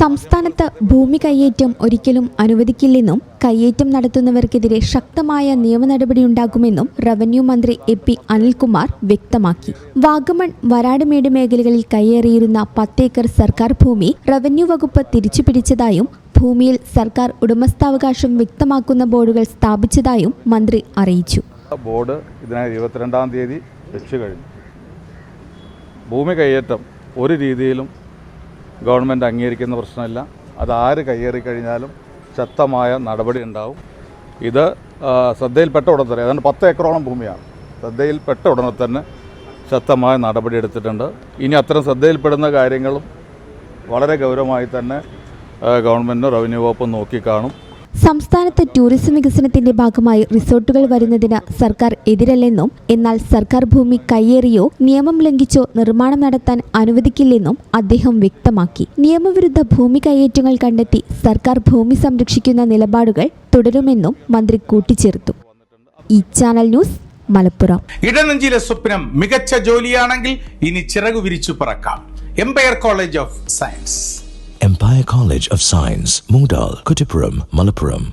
സംസ്ഥാനത്ത് ഭൂമി കയ്യേറ്റം ഒരിക്കലും അനുവദിക്കില്ലെന്നും കയ്യേറ്റം നടത്തുന്നവർക്കെതിരെ ശക്തമായ നിയമ നടപടിയുണ്ടാകുമെന്നും റവന്യൂ മന്ത്രി എ.പി. അനിൽകുമാർ വ്യക്തമാക്കി. വാഗമൺ, വരാടുമേട് മേഖലകളിൽ കയ്യേറിയിരുന്ന 10 ഏക്കർ സർക്കാർ ഭൂമി റവന്യൂ വകുപ്പ് തിരിച്ചുപിടിച്ചതായും ഭൂമിയിൽ സർക്കാർ ഉടമസ്ഥാവകാശം വ്യക്തമാക്കുന്ന ബോർഡുകൾ സ്ഥാപിച്ചതായും മന്ത്രി അറിയിച്ചു. ബോർഡ് ഇതിനായി 22-ാം തീയതി വെച്ചു കഴിഞ്ഞു. ഭൂമി കയ്യേറ്റം ഒരു രീതിയിലും ഗവൺമെൻറ് അംഗീകരിക്കുന്ന പ്രശ്നമില്ല. അത് ആര് കയ്യേറി കഴിഞ്ഞാലും ശക്തമായ നടപടി ഉണ്ടാവും. ഇത് ശ്രദ്ധയിൽപ്പെട്ട ഉടനെ തന്നെ, ഏതാണ്ട് 10 ഏക്കറോളം ഭൂമിയാണ്, ശ്രദ്ധയിൽപ്പെട്ട ഉടനെ തന്നെ ശക്തമായ നടപടി എടുത്തിട്ടുണ്ട്. ഇനി അത്തരം ശ്രദ്ധയിൽപ്പെടുന്ന കാര്യങ്ങളും വളരെ ഗൗരവമായി തന്നെ ഗവൺമെൻറ്റും റവന്യൂ വകുപ്പും നോക്കിക്കാണും. സംസ്ഥാനത്ത് ടൂറിസം വികസനത്തിന്റെ ഭാഗമായി റിസോർട്ടുകൾ വരുന്നതിന് സർക്കാർ എതിരല്ലെന്നും എന്നാൽ സർക്കാർ ഭൂമി കയ്യേറിയോ നിയമം ലംഘിച്ചോ നിർമ്മാണം നടത്താൻ അനുവദിക്കില്ലെന്നും അദ്ദേഹം വ്യക്തമാക്കി. നിയമവിരുദ്ധ ഭൂമി കയ്യേറ്റങ്ങൾ കണ്ടെത്തി സർക്കാർ ഭൂമി സംരക്ഷിക്കുന്ന നിലപാടുകൾ തുടരുമെന്നും മന്ത്രി കൂട്ടിച്ചേർത്തു. ഈ ചാനൽ ന്യൂസ്, മലപ്പുറം. ഇടനെഞ്ചിലെ സ്വപ്നം മികച്ച ജോലിയാണെങ്കിൽ ഇനി ചിറകു വിരിച്ചു പറക്കാം. Empire College of Science. Empire College of Science, Moondal, Kuttipuram, Malappuram.